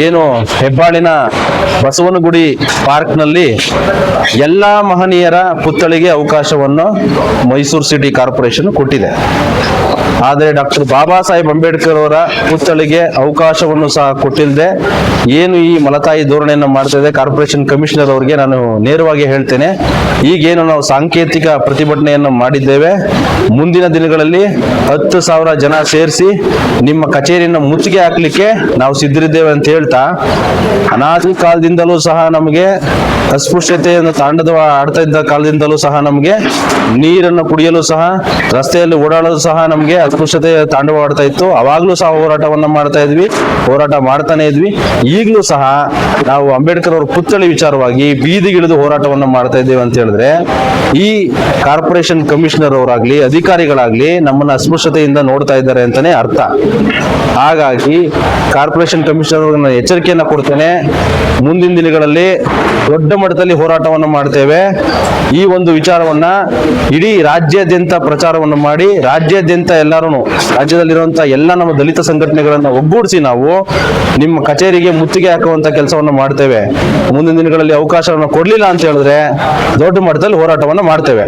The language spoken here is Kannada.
ಏನು ಹೆಬ್ಬಾಳಿನ ಬಸವನಗುಡಿ ಪಾರ್ಕ್ನಲ್ಲಿ ಎಲ್ಲ ಮಹನೀಯರ ಪುತ್ಥಳಿಗೆ ಅವಕಾಶವನ್ನು ಮೈಸೂರು ಸಿಟಿ ಕಾರ್ಪೊರೇಷನ್ ಕೊಟ್ಟಿದೆ. ಆದರೆ ಡಾಕ್ಟರ್ ಬಾಬಾ ಸಾಹೇಬ್ ಅಂಬೇಡ್ಕರ್ ಅವರ ಪುತ್ಥಳಿಗೆ ಅವಕಾಶವನ್ನು ಸಹ ಕೊಟ್ಟಿಲ್ಲದೆ ಏನು ಈ ಮಲತಾಯಿ ಧೋರಣೆಯನ್ನು ಮಾಡ್ತಾ ಇದೆ ಕಾರ್ಪೊರೇಷನ್ ಕಮಿಷನರ್ ಅವರಿಗೆ ನಾನು ನೇರವಾಗಿ ಹೇಳ್ತೇನೆ. ಈಗೇನು ನಾವು ಸಾಂಕೇತಿಕ ಪ್ರತಿಭಟನೆಯನ್ನು ಮಾಡಿದ್ದೇವೆ, ಮುಂದಿನ ದಿನಗಳಲ್ಲಿ 10,000 ಜನ ಸೇರಿಸಿ ನಿಮ್ಮ ಕಚೇರಿಯನ್ನು ಮುತ್ತಿಗೆ ಹಾಕ್ಲಿಕ್ಕೆ ನಾವು ಸಿದ್ಧರಿದ್ದೇವೆ ಅಂತ ಹೇಳ್ತಾ, ಅನಾದಿ ಕಾಲದಿಂದಲೂ ಸಹ ನಮಗೆ ಅಸ್ಪೃಶ್ಯತೆಯನ್ನು ಆಡ್ತಾ ಇದ್ದ ಕಾಲದಿಂದಲೂ ಸಹ ನಮಗೆ ನೀರನ್ನು ಕುಡಿಯಲು ಸಹ, ರಸ್ತೆಯಲ್ಲಿ ಓಡಾಡಲು ಸಹ ನಮಗೆ ಅಸ್ಪೃಶ್ಯತೆ ತಾಂಡವಾಡ್ತಾ ಇತ್ತು. ಅವಾಗ್ಲೂ ಸಹ ಹೋರಾಟವನ್ನ ಹೋರಾಟ ಮಾಡ್ತಾನೆ ಇದ್ವಿ. ಈಗಲೂ ಸಹ ನಾವು ಅಂಬೇಡ್ಕರ್ ಅವರ ಪುತ್ಥಳಿ ವಿಚಾರವಾಗಿ ಬೀದಿಗಿಳಿದು ಹೋರಾಟವನ್ನ ಮಾಡ್ತಾ ಇದ್ದೇವೆ ಅಂತ ಹೇಳಿದ್ರೆ, ಈ ಕಾರ್ಪೊರೇಷನ್ ಕಮಿಷನರ್ ಅವರಾಗ್ಲಿ ಅಧಿಕಾರಿಗಳಾಗ್ಲಿ ನಮ್ಮನ್ನ ಅಸ್ಪೃಶ್ಯತೆಯಿಂದ ನೋಡ್ತಾ ಇದ್ದಾರೆ ಅಂತಾನೆ ಅರ್ಥ. ಹಾಗಾಗಿ ಕಾರ್ಪೊರೇಷನ್ ಕಮಿಷನರ್ ಅವ್ರಿಗೆ ಎಚ್ಚರಿಕೆಯನ್ನ ಕೊಡ್ತೇನೆ, ಮುಂದಿನ ದಿನಗಳಲ್ಲಿ ದೊಡ್ಡ ಮಟ್ಟದಲ್ಲಿ ಹೋರಾಟವನ್ನು ಮಾಡ್ತೇವೆ. ಈ ಒಂದು ವಿಚಾರವನ್ನ ಇಡೀ ರಾಜ್ಯಾದ್ಯಂತ ಪ್ರಚಾರವನ್ನು ಮಾಡಿ, ರಾಜ್ಯಾದ್ಯಂತ ರಾಜ್ಯದಲ್ಲಿರುವಂತಹ ಎಲ್ಲ ನಮ್ಮ ದಲಿತ ಸಂಘಟನೆಗಳನ್ನ ಒಗ್ಗೂಡಿಸಿ ನಾವು ನಿಮ್ಮ ಕಚೇರಿಗೆ ಮುತ್ತಿಗೆ ಹಾಕುವಂತ ಕೆಲಸವನ್ನು ಮಾಡ್ತೇವೆ. ಮುಂದಿನ ದಿನಗಳಲ್ಲಿ ಅವಕಾಶವನ್ನು ಕೊಡ್ಲಿಲ್ಲ ಅಂತ ಹೇಳಿದ್ರೆ ದೊಡ್ಡ ಮಟ್ಟದಲ್ಲಿ ಹೋರಾಟವನ್ನು ಮಾಡ್ತೇವೆ.